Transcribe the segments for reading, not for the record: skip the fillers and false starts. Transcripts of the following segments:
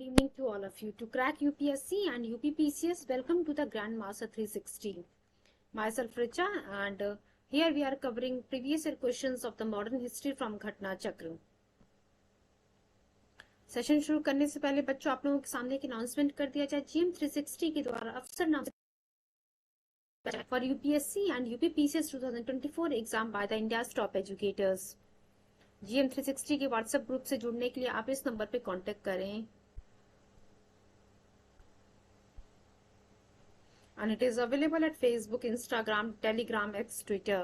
evening to all of you. To crack UPSC and UPPCS, welcome to the Grandmaster 360. Myself Richa, and here we are covering previous year questions of the modern history from Ghatna Chakra. Session शुरू करने से पहले बच्चों आप लोगों के सामने एक अनाउंसमेंट कर दिया जाए। GM 360 के द्वारा अफसर नाम for UPSC and UPPCS 2024 exam by the India's top educators. GM 360 के व्हाट्सएप ग्रुप से जुड़ने के लिए आप इस नंबर पे कांटेक्ट करें and it is available at Facebook, Instagram, Telegram, X, Twitter.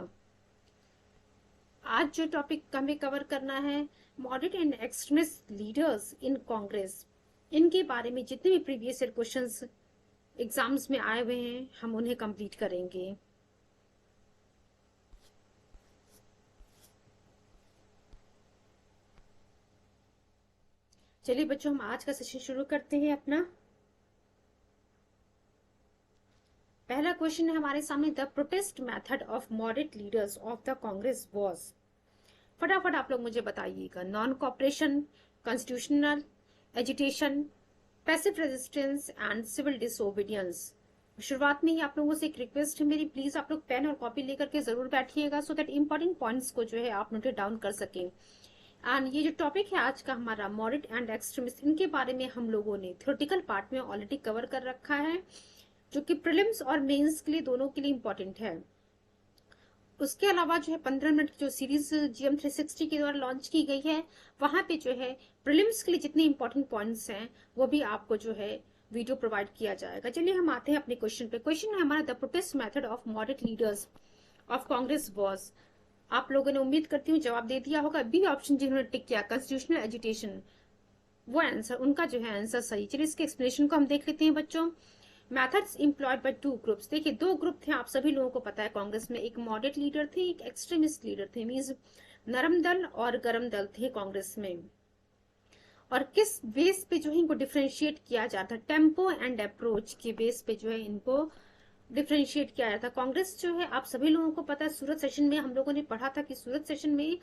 आज जो टॉपिक हमें कवर करना है moderate and extremist leaders in Congress, इनके बारे में जितने भी प्रीवियस ईयर क्वेश्चंस एग्जाम्स में आए हुए हैं हम उन्हें कंप्लीट करेंगे। चलिए बच्चों हम आज का सेशन शुरू करते हैं अपना। पहला क्वेश्चन है हमारे सामने, the protest method of moderate leaders of the Congress was. फटाफट आप लोग मुझे बताइएगा। Non cooperation, constitutional agitation, passive resistance and civil disobedience. शुरुआत में ही आप लोगों से एक रिक्वेस्ट है मेरी, प्लीज आप लोग पेन और कॉपी लेकर के जरूर बैठिएगा सो दैट इंपॉर्टेंट पॉइंट्स को जो है आप नोट डाउन कर सकें। एंड ये जो टॉपिक है आज का हमारा मॉडरेट एंड एक्सट्रीमिस्ट, इनके बारे में हम लोगों ने थ्योरेटिकल पार्ट में ऑलरेडी कवर कर रखा है, जो कि प्रीलिम्स और मेंस के लिए दोनों के लिए इंपॉर्टेंट है। उसके अलावा जो है 15 मिनट की जो सीरीज GM 360 के द्वारा लॉन्च की गई है, वहां पे जो है प्रीलिम्स के लिए जितने इंपॉर्टेंट पॉइंट्स हैं वो भी आपको जो है वीडियो प्रोवाइड किया जाएगा। चलिए हम आते हैं अपने क्वेश्चन पे। क्वेश्चन है हमारा, the protest method of moderate leaders of Congress was. आप लोगों ने उम्मीद करती हूँ जवाब दे दिया होगा। बी ऑप्शन जिन्होंने टिक किया कॉन्स्टिट्यूशनल एजिटेशन, वो आंसर उनका जो है आंसर सही। चलिए इसके एक्सप्लेनेशन को हम देख लेते हैं बच्चों। Methods employed by two groups. देखिए दो ग्रुप थे, आप सभी लोगों को पता है कांग्रेस में, एक मॉडरेट लीडर थे, एक एक्सट्रीमिस्ट लीडर थे। मींस नरम दल और गरम दल थे कांग्रेस में। और किस बेस पे जो है इनको डिफरेंशिएट किया जाता, टेम्पो एंड अप्रोच के बेस पे जो है इनको डिफरेंशिएट किया जाता। कांग्रेस जो है आप सभी लोगों को पता है, सूरत सेशन में हम लोगों ने पढ़ा था कि सूरत सेशन में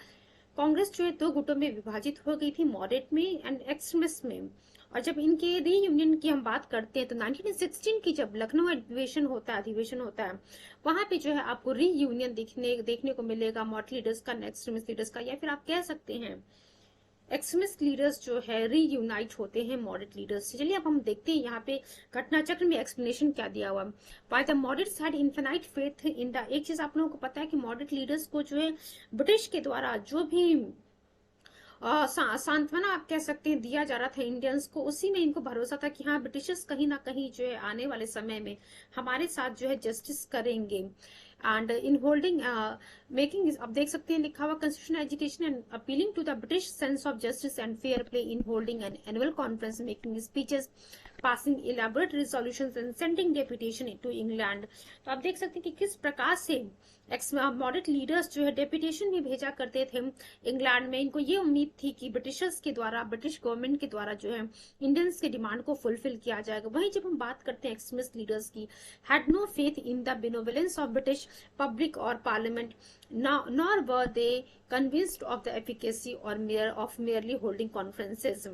कांग्रेस जो है दो गुटों में विभाजित हो गई थी, मॉडरेट में एंड एक्सट्रीमिस्ट में। और जब इनके रीयूनियन की हम बात करते हैं तो 1916 की जब लखनऊ अधिवेशन होता है वहां पे जो है आपको रीयूनियन देखने को मिलेगा मॉडरेट लीडर्स का, एक्सट्रीमिस्ट लीडर्स का, या फिर आप कह सकते हैं एक्सट्रीमिस्ट लीडर्स जो है रीयूनाइट होते हैं मॉडरेट लीडर्स से। चलिए अब हम देखते हैं यहाँ पे घटना चक्र में एक्सप्लेनेशन क्या दिया हुआ। By the moderates had infinite faith in the, एक चीज आप लोगों को पता है कि मॉडरेट लीडर्स को जो है ब्रिटिश के द्वारा जो भी सांत्वना आप कह सकते हैं दिया जा रहा था इंडियंस को, उसी में इनको भरोसा था कि हाँ ब्रिटिशर्स कहीं ना कहीं जो है आने वाले समय में हमारे साथ जो है जस्टिस करेंगे। एंड इन होल्डिंग मेकिंग, आप देख सकते हैं लिखा हुआ constitutional education and appealing to the British sense of justice and fair play in holding an annual conference, making speeches, passing elaborate resolutions and sending deputation to England. तो आप देख सकते हैं कि किस प्रकार से मॉडरेट लीडर्स जो है डेपुटेशन भी भेजा करते थे इंग्लैंड में। इनको ये उम्मीद थी कि ब्रिटिशर्स के द्वारा, ब्रिटिश गवर्नमेंट के द्वारा जो है इंडियंस के डिमांड को फुलफिल किया जाएगा। वहीं जब हम बात करते हैं एक्सट्रीमिस्ट लीडर्स की, had no faith in the benevolence of British public और parliament, nor were they convinced of the efficacy और merely holding conferences.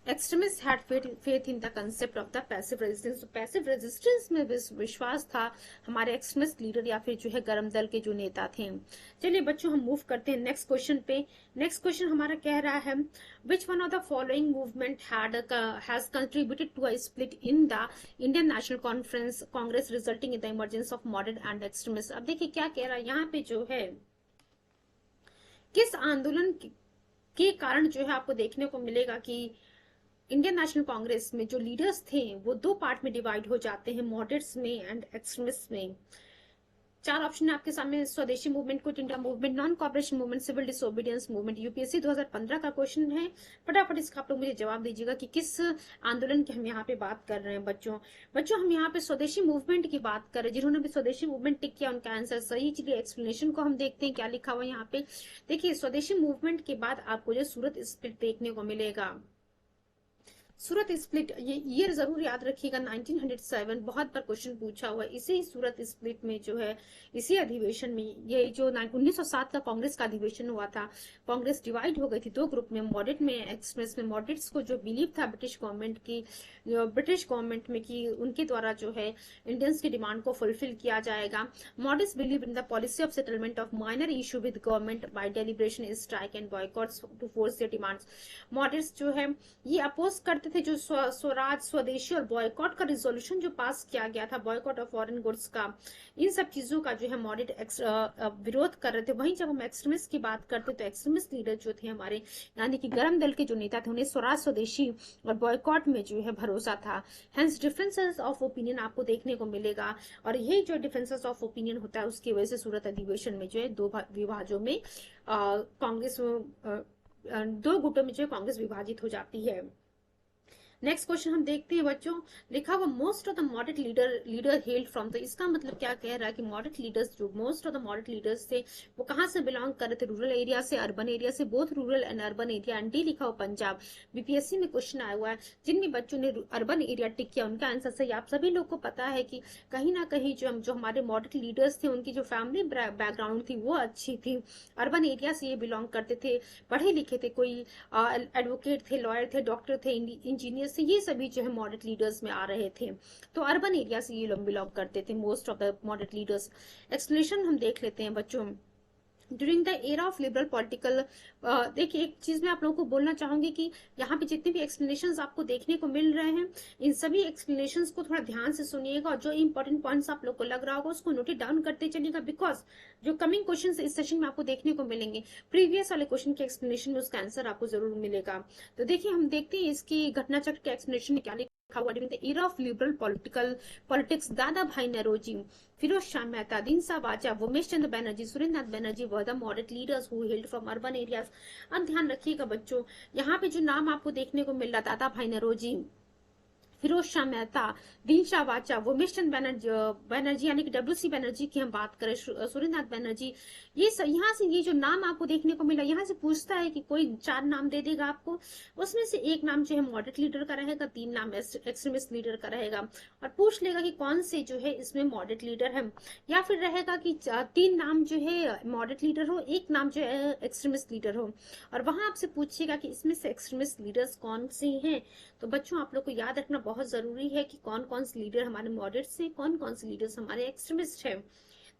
Extremist had faith in the concept of the passive resistance. Passive resistance में विश्वास था हमारे extremist leader या फिर जो है गरम दल के जो नेता थे। चलिए बच्चों हम मूव करते हैं नेक्स्ट क्वेश्चन पे। नेक्स्ट क्वेश्चन हमारा कह रहा है, which one of the following movement has contributed to a split in the Indian National Conference Congress resulting in the emergence of moderate and extremist. अब देखिए क्या कह रहा है यहाँ पे जो है, किस आंदोलन के कारण जो है आपको देखने को मिलेगा कि इंडियन नेशनल कांग्रेस में जो लीडर्स थे वो दो पार्ट में डिवाइड हो जाते हैं, मॉडरेट्स में एंड एक्सट्रीमिस्ट में। चार ऑप्शन है आपके सामने, Swadeshi movement, quit India movement, non cooperation movement, civil disobedience movement. UPSC 2015 का क्वेश्चन है, फटाफट इसका आप लोग मुझे जवाब दीजिएगा कि किस आंदोलन की हम यहाँ पे बात कर रहे हैं। बच्चों हम यहाँ पे स्वदेशी मूवमेंट की बात कर रहे हैं। जिन्होंने भी स्वदेशी मूवमेंट टिक किया उनका आंसर सही। चलिए एक्सप्लेनेशन को हम देखते हैं क्या लिखा हुआ यहाँ पे। देखिए स्वदेशी मूवमेंट के बाद आपको जो सूरत स्प्लिट देखने को मिलेगा। सूरत स्प्लिट, ये ईयर जरूर याद रखिएगा, 1907, बहुत बार क्वेश्चन पूछा हुआ है। इसी सूरत स्प्लिट में जो है, इसी अधिवेशन में, ये जो 1907 का कांग्रेस का अधिवेशन हुआ था, कांग्रेस डिवाइड हो गई थी दो ग्रुप में, मॉडरेट में, एक्सट्रीमिस्ट में। मॉडरेट्स को जो बिलीव था ब्रिटिश गवर्नमेंट में कि उनके द्वारा जो है इंडियंस की डिमांड को फुलफिल किया जाएगा। Moderates believe in the policy of settlement of minor issue with government by deliberation, strike and boycotts to force their demands. Moderates जो है ये अपोज करते थे जो स्वराज, स्वदेशी और बॉयकॉट का रिजोल्यूशन जो पास किया गया था, बॉयकॉट ऑफ फॉरेन गुड्स का, इन सब चीजों का जो है मॉडरेट विरोध कर रहे थे। वहीं जब हम एक्सट्रीमिस्ट की बात करते तो एक्सट्रीमिस्ट लीडर जो थे हमारे, यानी कि गरम दल के जो नेता थे, उन्हें स्वराज, स्वदेशी और बॉयकॉट में जो है भरोसा था। हेंस डिफरेंसेस ऑफ ओपिनियन आपको देखने को मिलेगा, और यही जो डिफरेंसेस ऑफ ओपिनियन होता है उसकी वजह से सूरत अधिवेशन में जो है दो विभाजों में कांग्रेस, दो गुटों में जो कांग्रेस विभाजित हो जाती है। नेक्स्ट क्वेश्चन हम देखते हैं बच्चों, लिखा हुआ most of the moderate leader held from, तो इसका मतलब क्या कह रहा है कि मॉडरेट लीडर्स, जो most of the moderate leaders थे, वो कहाँ से बिलोंग कर रहे थे? रूरल एरिया से, अर्बन एरिया से, both rural and urban area. And D लिखा हुआ पंजाब। बीपीएससी में क्वेश्चन आया हुआ है, जिनमें बच्चों ने अर्बन एरिया टिक किया उनका आंसर सही। आप सभी लोग को पता है कि कहीं ना कहीं जो हमारे मॉडरेट लीडर्स थे, उनकी जो फैमिली बैकग्राउंड थी वो अच्छी थी, अर्बन एरिया से ये बिलोंग करते थे, पढ़े लिखे थे, कोई एडवोकेट थे, लॉयर थे, डॉक्टर थे, इंजीनियर से, ये सभी जो है मॉडरेट लीडर्स में आ रहे थे। तो अर्बन एरिया से ये लोग बिलोंग करते थे, most of the moderate leaders. Explanation हम देख लेते हैं बच्चों। During the era of liberal political, देखिए एक चीज मैं आप लोगों को बोलना चाहूंगी कि यहाँ पे जितने भी एक्सप्लेनेशंस आपको देखने को मिल रहे हैं, इन सभी एक्सप्लेनेशंस को थोड़ा ध्यान से सुनिएगा, और जो इंपॉर्टेंट पॉइंट्स आप लोग को लग रहा होगा उसको नोट डाउन करते चलिएगा, बिकॉज जो कमिंग क्वेश्चन इस सेशन में आपको देखने को मिलेंगे, प्रीवियस वाले क्वेश्चन के एक्सप्लेनेशन में उसका आंसर आपको जरूर मिलेगा। तो देखिए हम देखते हैं इसकी घटना चक्र के एक्सप्लेनेशन में क्या लिखा हुआ। During the era of liberal politics, Dadabhai Naoroji, Firoz Shah Mehta, Dinshaw Wacha, Umesh Chandra Banerjee, Surendranath Banerjee were the moderate leaders who held from urban areas. अब ध्यान रखिएगा बच्चों, यहाँ पे जो नाम आपको देखने को मिल रहा, दादा भाई नौरोजी, फिरोज शाह मेहता, दीनशाह वाचा, उमेश चंद्र बैनर्जी यानी कि डब्ल्यू सी बैनर्जी की हम बात करें, सुरेंद्र बैनर्जी, ये यहाँ से ये जो नाम आपको देखने को मिला, यहाँ से पूछता है कि कोई चार नाम दे देगा आपको, उसमें से एक नाम जो है मॉडरेट लीडर का रहेगा, तीन नाम एक्सट्रीमिस्ट लीडर का रहेगा, और पूछ लेगा कि कौन से जो है इसमें मॉडरेट लीडर है, या फिर रहेगा कि तीन नाम जो है मॉडरेट लीडर हो, एक नाम जो है एक्सट्रीमिस्ट लीडर हो, और वहां आपसे पूछेगा कि इसमें से एक्सट्रीमिस्ट लीडर्स कौन से हैं। तो बच्चों आप लोग को याद रखना बहुत जरूरी है कि कौन कौन से लीडर हमारे मॉडरेट से, कौन कौन से लीडर्स हमारे एक्सट्रीमिस्ट है।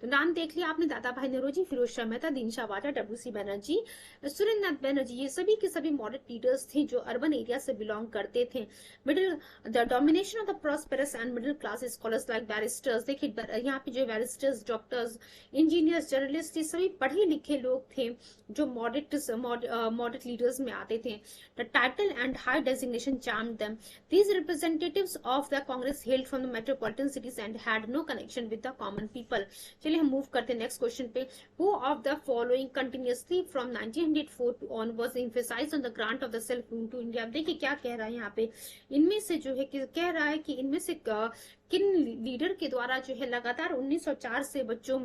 तो नाम देख लिया आपने, दादा भाई नौरोजी, फिरोज शाह मेहता, दीनशाह वाचा, W C Banerjee, Surendranath Banerjee, ये सभी के सभी मॉडरेट लीडर्स थे जो अर्बन एरिया से बिलोंग करते थे। Middle the domination of the prosperous and middle class scholars like barrister's, देखिए यहाँ पे जो बैरिस्टर्स, डॉक्टर्स, इंजीनियर्स, जर्नलिस्ट, ये सभी पढ़े लिखे लोग थे जो मॉडरेट लीडर्स में आते थे। The title and high designation charmed them. These representatives of the Congress hailed from the metropolitan cities and had no connection with the common people. चलिए हम मूव करते हैं नेक्स्ट क्वेश्चन पे। Who of the following continuously from 1904 on was emphasized on the grant of the self rule to India? देखिए क्या कह रहा है यहाँ पे, इनमें से जो है कह रहा है कि इनमें से किन लीडर के द्वारा जो है लगातार 1904 से बच्चों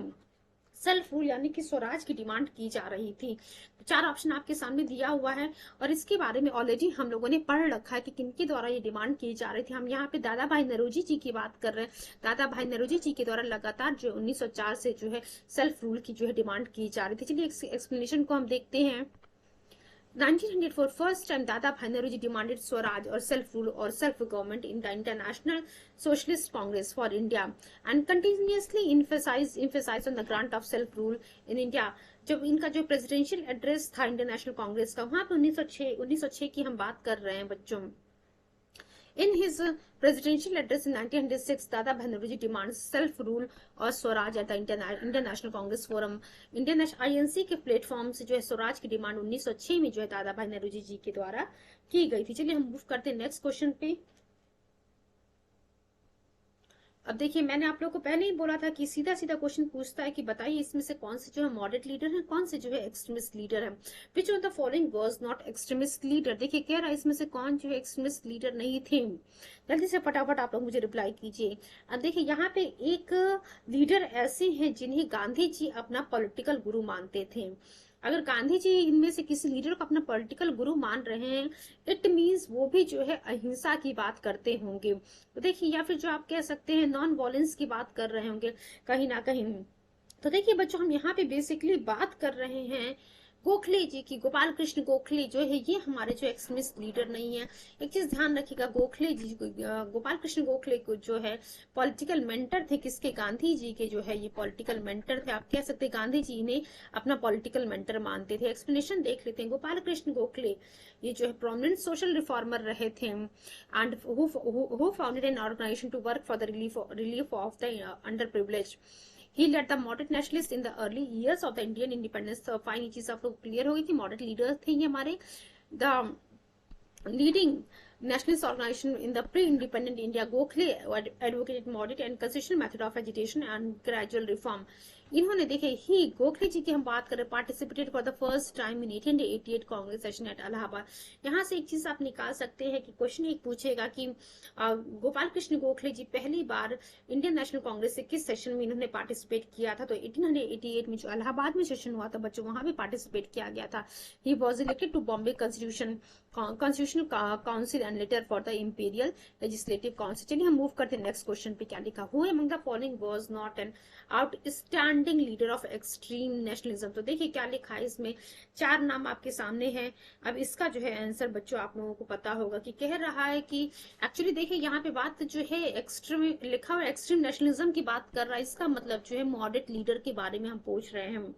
सेल्फ रूल यानी कि स्वराज की डिमांड की जा रही थी। चार ऑप्शन आपके सामने दिया हुआ है, और इसके बारे में ऑलरेडी हम लोगों ने पढ़ रखा है कि किनके द्वारा ये डिमांड की जा रही थी। हम यहाँ पे दादा भाई नौरोजी जी की बात कर रहे हैं। दादा भाई नौरोजी जी के द्वारा लगातार जो 1904 से जो है सेल्फ रूल की जो है डिमांड की जा रही थी। चलिए एक्सप्लेनेशन को हम देखते हैं। 1904 फर्स्ट टाइम दादा भाई नौरोजी डिमांडेड स्वराज और सेल्फ रूल और self government in the international socialist Congress for India and continuously emphasized on the grant of self rule in India। जब इनका जो प्रेसिडेंशियल एड्रेस था इंटरनेशनल कांग्रेस का, वहां पे 1906 की हम बात कर रहे हैं बच्चों। In his presidential address in 1906, Dada Bhai Nauroji demands self-rule और Swaraj at the international Congress forum. International INC के प्लेटफॉर्म से जो है स्वराज की डिमांड 1906 में जो है दादा भाई नौरोजी जी के द्वारा की गई थी। चलिए हम मूव करते हैं नेक्स्ट क्वेश्चन पे। अब देखिए मैंने आप लोग को पहले ही बोला था कि सीधा सीधा क्वेश्चन पूछता है कि बताइए इसमें से कौन से जो है मॉडरेट लीडर है, कौन से जो है एक्सट्रीमिस्ट लीडर है। Which of the following was not extremist leader. देखिए कह रहा है इसमें से कौन जो है एक्सट्रीमिस्ट लीडर नहीं थे। जल्दी से फटाफट आप लोग मुझे रिप्लाई कीजिए। अब देखिए यहाँ पे एक लीडर ऐसे हैं जिन्हें गांधी जी अपना पॉलिटिकल गुरु मानते थे। अगर गांधी जी इनमें से किसी लीडर को अपना पॉलिटिकल गुरु मान रहे हैं, इट मीन्स वो भी जो है अहिंसा की बात करते होंगे। तो देखिए, या फिर जो आप कह सकते हैं नॉन वॉयलेंस की बात कर रहे होंगे कहीं ना कहीं। तो देखिए बच्चों, हम यहाँ पे बेसिकली बात कर रहे हैं गोखले जी की। गोपाल कृष्ण गोखले जो है ये हमारे जो एक्सट्रीमिस्ट लीडर नहीं है। एक चीज ध्यान रखिएगा, गोखले जी गोपाल कृष्ण गोखले को जो है पॉलिटिकल मेंटर थे किसके, गांधी जी के जो है ये पॉलिटिकल मेंटर थे। आप कह सकते हैं गांधी जी ने अपना पॉलिटिकल मेंटर मानते थे। एक्सप्लेनेशन देख लेते हैं। गोपाल कृष्ण गोखले ये जो है प्रोमिनेंट सोशल रिफॉर्मर रहे थे and who founded an organization to work for the relief of the under privilege. He led the moderate nationalists in the early years of the Indian independence. तो fine चीज आप लोग clear होगी कि moderate leaders थे ये हमारे। The leading nationalist organization in the pre-independent India, Gokhale advocated moderate and constitutional method of agitation and gradual reform. इन्होंने देखे ही गोखले जी की हम बात करें, participated for the first time in 1888 Congress session at Allahabad. यहाँ से एक चीज आप निकाल सकते हैं कि क्वेश्चन एक पूछेगा कि गोपाल कृष्ण गोखले जी पहली बार इंडियन नेशनल कांग्रेस से किस सेशन में इन्होंने पार्टिसिपेट किया था। तो 1888 में जो इलाहाबाद में सेशन हुआ था बच्चों, वहां भी पार्टिसिपेट किया गया था। He was elected to Bombay constitutional council and later for the imperial legislative council. चलिए हम मूव करते हैं नेक्स्ट क्वेश्चन पे। क्या लिखा, who among the following was not an outstanding leader of extreme nationalism. तो देखिए क्या लिखा है इसमें, 4 नाम आपके सामने हैं। अब इसका जो है आंसर बच्चों आप लोगों को पता होगा कि कह रहा है कि एक्चुअली देखिए यहाँ पे बात जो है एक्सट्रीम लिखा हुआ, एक्सट्रीम नेशनलिज्म की बात कर रहा है। इसका मतलब जो है मॉडरेट लीडर के बारे में हम पूछ रहे हैं।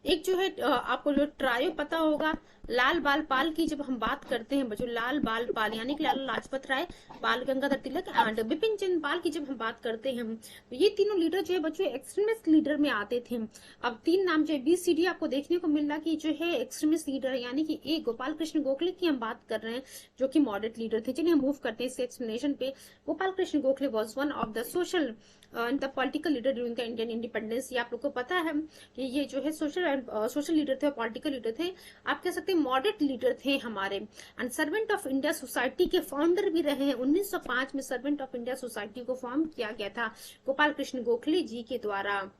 एक जो है आपको जो ट्रायो पता होगा, लाल बाल पाल की जब हम बात करते हैं बच्चों, लाल बाल पाल यानी कि लाला लाजपत राय, बाल गंगाधर तिलक एंड बिपिन चंद्र पाल की जब हम बात करते हैं, तो ये तीनों लीडर जो है बच्चों एक्सट्रीमिस्ट लीडर में आते थे। अब 3 नाम जो है BCD आपको देखने को मिल रहा कि जो है एक्सट्रीमिस्ट लीडर है, यानी कि एक गोपाल कृष्ण गोखले की हम बात कर रहे हैं जो कि मॉडरेट लीडर थे। चलिए हम मूव करते हैं इसके एक्सप्लेनेशन पे। Gopal Krishna Gokhale was one of the social the political leader during the Indian independence. ये आप लोग को पता है कि ये जो है सोशल लीडर थे और पॉलिटिकल लीडर थे। आप कह सकते हैं मॉडरेट लीडर थे हमारे। And servant of India society के फाउंडर भी रहे हैं। 1905 में सर्वेंट ऑफ इंडिया सोसाइटी को फॉर्म किया गया था गोपाल कृष्ण गोखले जी के द्वारा।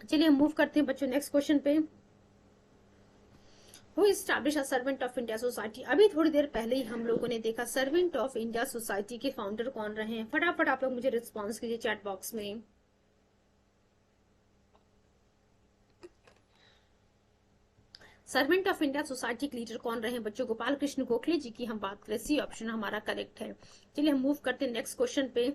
चलिए हम मूव करते हैं बच्चों नेक्स्ट क्वेश्चन पे। Who established a servant of India society. अभी थोड़ी देर पहले ही हम लोगों ने देखा सर्वेंट ऑफ इंडिया सोसाइटी के फाउंडर कौन रहे हैं। फटाफट आप लोग मुझे रिस्पॉन्स कीजिए चैट बॉक्स में। सर्वेंट ऑफ इंडिया सोसाइटी के लीडर कौन रहे हैं बच्चों, गोपाल कृष्ण गोखले जी की हम बात करें, सी ऑप्शन हमारा करेक्ट है। चलिए हम मूव करते हैं नेक्स्ट क्वेश्चन पे।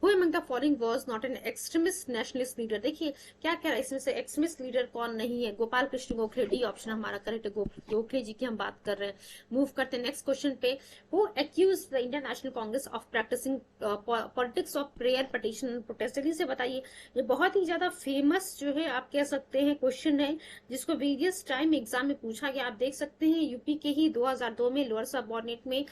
Who among the following was not an extremist nationalist leader। देखिए क्या कह रहा है इसमें से, एक्सट्रीमिस्ट लीडर कौन नहीं है, गोपाल कृष्ण गोखले, डी ऑप्शन हमारा करेक्ट है। गोखले जी की हम बात कर रहे हैं। मूव करते हैं नेक्स्ट क्वेश्चन पे। Who accused the Indian National Congress of practicing politics of prayer, petition and protest। जल्दी से बताइए, ये बहुत ही ज्यादा फेमस जो है आप कह सकते हैं क्वेश्चन है, जिसको वेरियस टाइम एग्जाम में पूछा गया। आप देख सकते हैं यूपी के ही 2002 में लोअर सबऑर्डिनेट में,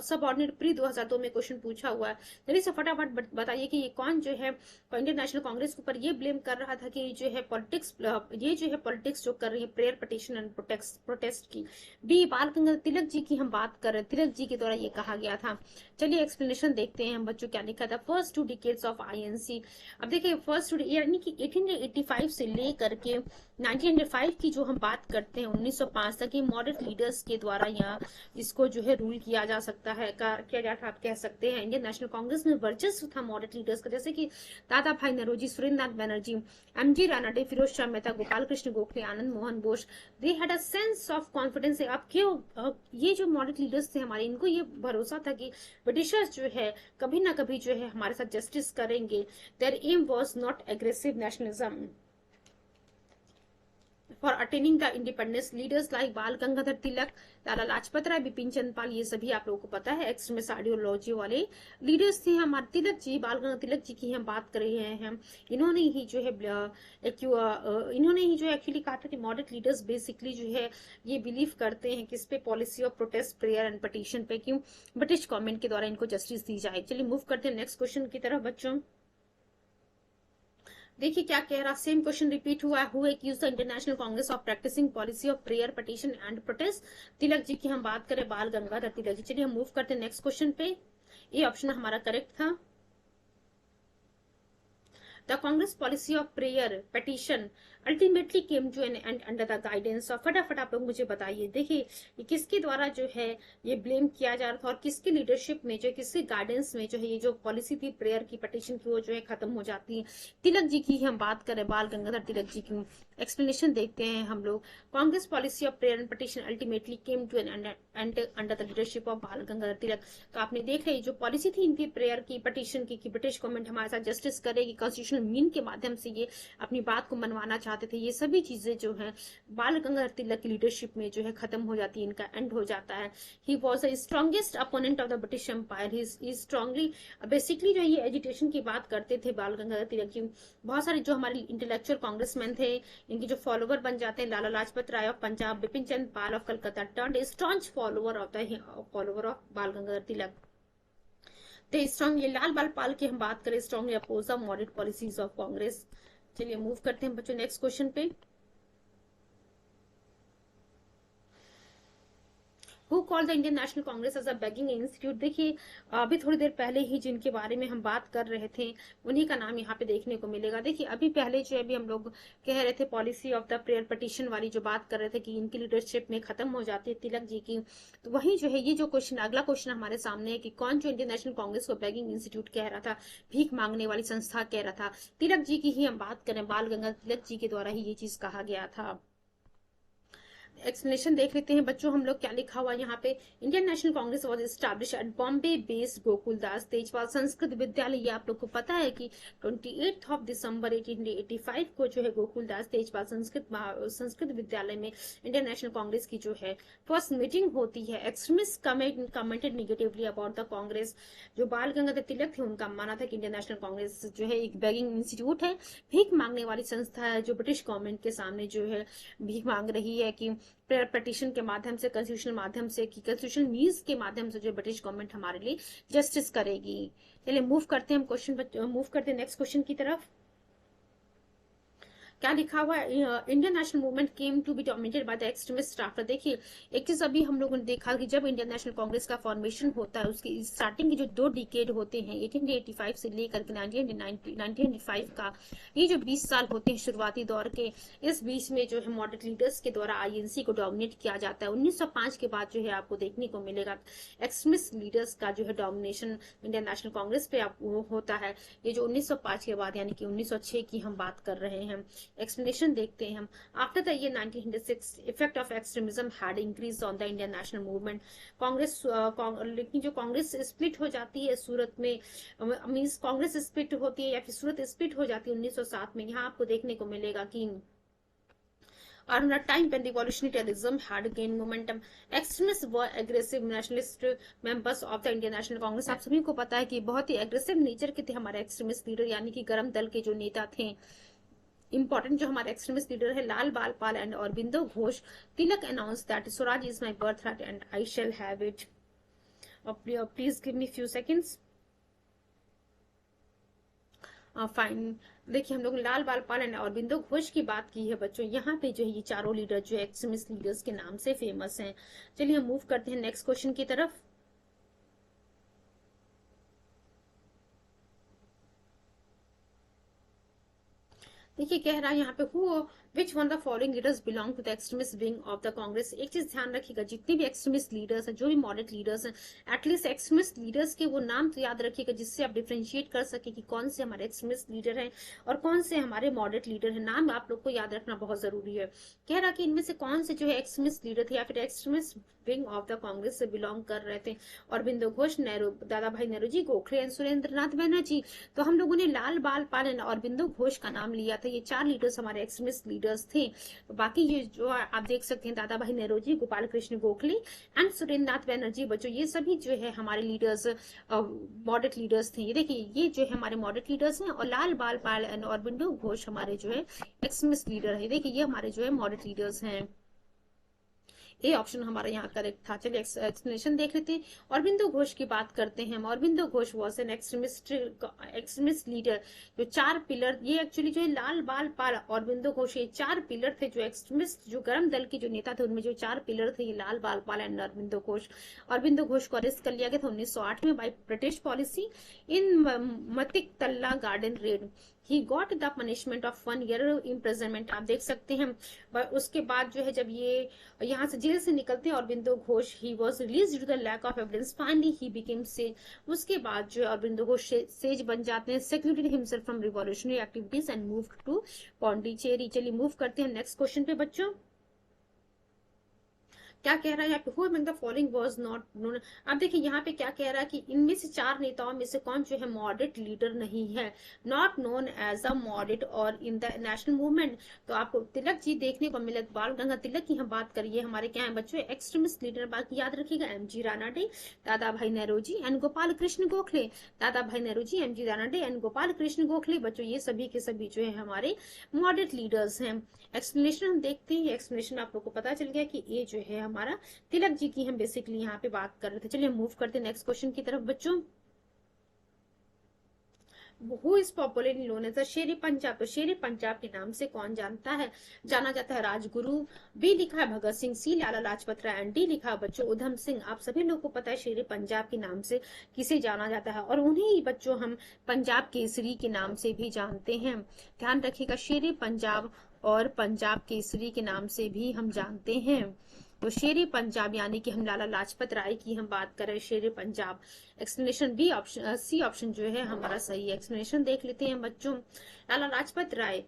सबऑर्डिनेट प्री 2002 में क्वेश्चन पूछा हुआ है। जल्दी से फटाफट बताइए कि ये कौन जो है इंडियन नेशनल कांग्रेस के ऊपर ये ब्लेम कर रहा था कि जो है पॉलिटिक्स, ये जो है पॉलिटिक्स जो कर रही है प्रेयर पिटीशन एंड प्रोटेस्ट की। बी बाल गंगाधर तिलक जी की हम बात कर रहे हैं, तिलक जी के द्वारा ये कहा गया था। चलिए एक्सप्लेनेशन देखते हैं हम बच्चों क्या लिखा था। First 2 decades of INC। अब देखिए फर्स्ट यानी कि 1885 से लेकर के 1905 की जो हम बात करते हैं 1905 तक, ये मॉडरेट लीडर्स के द्वारा यहाँ इसको जो है रूल किया जा सकता है, किया जाता आप कह सकते हैं। इंडियन नेशनल कांग्रेस में वर्चस्व था मॉडरेट लीडर्स का, जैसे कि Dadabhai Naoroji, Surendranath Banerjee, MG Ranade, Firoz Shah Mehta, Gopal Krishna Gokhale, Anand Mohan Bose. They had a sense of confidence. अब क्यों ये जो मॉडरेट लीडर्स थे हमारे, इनको ये भरोसा था कि ब्रिटिशर्स जो है कभी ना कभी जो है हमारे साथ जस्टिस करेंगे। Their aim was not aggressive nationalism for attaining the independence. Leaders like Bal Gangadhar तिलक, लाला लाजपत राय, बिपिन चंद्र पाल, ये सभी आप लोगों को पता है एक्सट्रीमिस्ट आइडियोलॉजी वाले लीडर्स थे हमारे। तिलक जी, बाल गंगाधर तिलक जी की हम बात कर रहे हैं। इन्होंने ही जो है एक्चुअली कहा था कि मॉडरेट लीडर्स बेसिकली जो है ये बिलीव करते हैं किस पे, policy of protest, prayer and petition पे, क्यों ब्रिटिश गवर्नमेंट के द्वारा इनको जस्टिस दी जाए। चलिए मूव करते हैं नेक्स्ट क्वेश्चन की तरफ बच्चों। देखिए क्या कह रहा, सेम क्वेश्चन रिपीट हुआ है। Who accuse the international congress of practicing policy of prayer, petition and protest. Tilak ji की हम बात करें, बाल गंगाधर तिलक जी। चलिए हम मूव करते हैं नेक्स्ट क्वेश्चन पे। ये ऑप्शन हमारा करेक्ट था। The Congress policy of prayer petition ultimately came to an end under the guidance of, फटाफट आप लोग मुझे बताइए। देखिए ये किसके द्वारा जो है ये ब्लेम किया जा रहा था और किसकी लीडरशिप में जो किसके गाइडेंस में जो है ये जो पॉलिसी थी प्रेयर की पेटिशन की वो जो है खत्म हो जाती है। तिलक जी की हम बात करें, बाल गंगाधर तिलक जी की एक्सप्लेनेशन देखते हैं हम लोग। Congress policy of prayer and petition ultimately came to an end under the leadership of Bal Gangadhar तिलक। तो आपने देख रही जो पॉलिसी थी इनकी प्रेयर की पेटिशन की कि ब्रिटिश गवर्नमेंट हमारे साथ जस्टिस करेगी, कॉन्स्टिट्यूशनल मीन के माध्यम से ये अपनी बात को मनवाना चाहते थे, ये सभी चीजें जो है बाल गंगाधर तिलक की लीडरशिप में जो है खत्म हो जाती है, इनका एंड हो जाता है। He was the strongest opponent of the British empire. He strongly basically जो ये एजुटेशन की बात करते थे बाल गंगाधर तिलक जी। बहुत सारे जो हमारे इंटेलेक्चुअल कांग्रेसमैन थे इनके जो फॉलोवर बन जाते हैं, Lala Lajpat Rai of Punjab, Bipin Chandra Pal of Calcutta turned a staunch follower of Bal Gangadhar तिलक। तो स्ट्रॉन्ग ये लाल बाल पाल की हम बात करें, strongly oppose the moderate policies of Congress. चलिए मूव करते हैं बच्चों नेक्स्ट क्वेश्चन पे। Who called the Indian National Congress as a begging institute. देखिए अभी थोड़ी देर पहले ही जिनके बारे में हम बात कर रहे थे उन्हीं का नाम यहाँ पे देखने को मिलेगा। देखिए अभी पहले जो अभी हम लोग कह रहे थे policy of the prayer petition वाली जो बात कर रहे थे कि इनकी लीडरशिप में खत्म हो जाती है तिलक जी की, तो वही जो है ये जो क्वेश्चन अगला क्वेश्चन हमारे सामने है कि कौन जो इंडियन नेशनल कांग्रेस को बेगिंग इंस्टीट्यूट कह रहा था, भीख मांगने वाली संस्था कह रहा था। तिलक जी की ही हम बात करें, बाल गंगाधर तिलक जी के द्वारा ही ये चीज कहा गया था। एक्सप्लेनेशन देख लेते हैं बच्चों हम लोग क्या लिखा हुआ यहाँ पे। Indian National Congress was establish at Bombay based Gokuldas Tejpal Sanskrit Vidyalaya. ये आप लोग को पता है कि 28 दिसंबर 1885 को जो है गोकुलदास तेजपाल संस्कृत विद्यालय में इंडियन नेशनल कांग्रेस की जो है फर्स्ट मीटिंग होती है। Extremist commented negatively about the Congress. जो बाल गंगाधर तिलक थे उनका मानना था कि इंडियन नेशनल कांग्रेस जो है एक बेगिंग इंस्टीट्यूट है, भीख मांगने वाली संस्था है जो ब्रिटिश गवर्नमेंट के सामने जो है भीख मांग रही है कि प्रेयर पटिशन के माध्यम से, कॉन्स्टिट्यूशनल माध्यम से, कि कॉन्स्टिट्यूशनल मीन्स के माध्यम से जो ब्रिटिश गवर्नमेंट हमारे लिए जस्टिस करेगी। चलिए मूव करते हैं हम क्वेश्चन मूव करते हैं नेक्स्ट क्वेश्चन की तरफ। क्या लिखा हुआ है, Indian national movement came to be dominated by the extremist after. देखिए एक चीज अभी हम लोगों ने देखा कि जब इंडियन नेशनल कांग्रेस का फॉर्मेशन होता है उसकी स्टार्टिंग के जो 2 डिकेड होते हैं 1885 से लेकर के 1995 का, ये जो 20 साल होते हैं शुरुआती दौर के, इस बीच में जो है मॉडरेट लीडर्स के द्वारा आईएनसी को डोमिनेट किया जाता है। 1905 के बाद जो है आपको देखने को मिलेगा एक्सट्रीमिस्ट लीडर्स का जो है डोमिनेशन इंडियन नेशनल कांग्रेस पे होता है। ये जो 1905 के बाद यानी कि 1906 की हम बात कर रहे हैं। एक्सप्लेनेशन देखते हैं हम। After the year 1906 effect of extremism had increase on the Indian national movement. Congress लेकिन जो कांग्रेस स्प्लिट हो जाती है सूरत में, मींस कांग्रेस स्प्लिट होती है या फिर सूरत स्प्लिट हो जाती है 1907 में, यहाँ आपको देखने को मिलेगा कि around a time when revolutionaryism had gained momentum, extremists were aggressive nationalist members of the Indian National Congress। आप सभी को पता है कि बहुत ही एग्रेसिव नेचर के थे हमारे एक्सट्रीमिस्ट लीडर, यानी कि गरम दल के जो नेता थे। इंपॉर्टेंट जो हमारे एक्सट्रीमिस्ट लीडर है Lal Bal Pal and Aurobindo Ghosh. Tilak announce that swaraj is my birth right and I shall have it. Please give me few seconds. Fine, देखिए हम लोग लाल बाल पाल एंड अरबिंदो घोष की बात की है बच्चों। यहाँ पे जो है ये चारों लीडर जो एक्सट्रीमिस्ट लीडर्स के नाम से फेमस हैं। चलिए हम मूव करते हैं नेक्स्ट क्वेश्चन की तरफ। देखिए कह रहा है यहाँ पे which one the following leaders belong to the extremist wing of the Congress. एक चीज ध्यान रखिएगा, जितने भी एक्सट्रीमिस्ट लीडर्स हैं, जो भी मॉडरेट लीडर्स हैं, एटलीस्ट एक्सट्रीमिस्ट लीडर्स के वो नाम तो याद रखिएगा जिससे आप डिफ्रेंशिएट कर सके कि कौन से हमारे एक्सट्रीमिस्ट लीडर हैं और कौन से हमारे मॉडरेट लीडर हैं। नाम आप लोग को याद रखना बहुत जरूरी है। कह रहा कि इनमें से कौन से जो है एक्सट्रीमिस्ट लीडर थे या फिर extremist wing of the Congress से बिलोंग कर रहे थे। अरबिंदो घोष, नेहरू, दादा भाई नेहरू, गोखले एंड सुरेंद्र नाथ बनर्जी। तो हम लोगों ने लाल बाल पाल एंड अरबिंदो घोष का नाम लिया था। ये 4 लीडर्स हमारे एक्सट्रीमिस्ट लीडर्स थे। तो बाकी ये जो आप देख सकते हैं दादा भाई नेहरू, गोपाल कृष्ण गोखले एंड सुरेंद्र नाथ बनर्जी बच्चों, ये सभी जो है हमारे लीडर्स मॉडरेट लीडर्स थे। ये देखिए ये जो है हमारे मॉडरेट लीडर्स हैं और लाल बाल पाल एंड अरबिंदो घोष हमारे जो है एक्सट्रीमिस्ट लीडर है। देखिए ये हमारे जो है मॉडरेट लीडर्स हैं। ए ऑप्शन हमारा यहाँ करेक्ट था। चलिए एक्सप्लेनेशन देख लेते हैं। अरबिंदो घोष की बात करते हैं हम। Aurobindo Ghosh was an extremist leader. जो 4 पिलर, ये एक्चुअली जो है लाल बाल पाल अरबिंदो घोष, ये 4 पिलर थे जो एक्सट्रीमिस्ट जो गरम दल के जो नेता थे उनमें जो 4 पिलर थे, ये लाल बाल पाल एंड अरबिंदो घोष। अरबिंदो घोष को अरेस्ट कर लिया गया था 1908 में बाई ब्रिटिश पॉलिसी इन मतिक तल्ला garden red. He got the punishment of 1 year imprisonment. आप देख सकते हैं उसके बाद जो है जब ये यहाँ से जेल से निकलते हैं Aurobindo Ghosh, he was release due the lack of evidence, finally he became sage. उसके बाद जो है अरबिंदो घोष सेज बन जाते हैं, security himself from revolutionary activities and move to Pondicherry. चलिए मूव करते हैं नेक्स्ट क्वेश्चन पे बच्चों। क्या कह रहा है यहाँ पे, who among the following was not known. अब देखिए यहाँ पे क्या कह रहा है कि इनमें से 4 नेताओं में से कौन जो है मॉडरेट लीडर नहीं है, not known as a moderate और इन द नेशनल मूवमेंट। तो आपको तिलक जी देखने को मिले, बाल गंगाधर तिलक की हम बात करिए, हमारे क्या है बच्चों एक्सट्रीमिस्ट लीडर। बाकी याद रखिएगा एमजी रानाडे, दादा भाई नेहरूजी एंड गोपाल कृष्ण गोखले। दादा भाई नेहरूजी, एमजी रानाडे एंड गोपाल कृष्ण गोखले बच्चों ये सभी के सभी जो है हमारे मॉडरेट लीडर्स हैं। एक्सप्लेनेशन हम देखते हैं, एक्सप्लेनेशन आप लोग को पता चल गया कि ये जो है हमारा तिलक जी की हम बेसिकली यहाँ पे बात कर रहे थे। चलिए मूव करते हैं नेक्स्ट क्वेश्चन की तरफ बच्चों। Who is popularly known as Sher Punjab. तो शेर पंजाब के नाम से कौन जानता है, जाना जाता है राजगुरु। बी लिखा है भगत सिंह, सी लाला लाजपत राय एंड डी लिखा है बच्चों उधम सिंह। आप सभी लोग को पता है शेर पंजाब के नाम से किसे जाना जाता है, और उन्हीं बच्चों हम पंजाब केसरी के नाम से भी जानते हैं। ध्यान रखिएगा शेर पंजाब और पंजाब केसरी के नाम से भी हम जानते हैं। तो शेर पंजाब यानी कि हम लाला लाजपत राय की हम बात करें, Sher Punjab. Explanation B option, C option जो है हमारा सही है। एक्सप्लेनेशन देख लेते हैं बच्चों। लाला लाजपत राय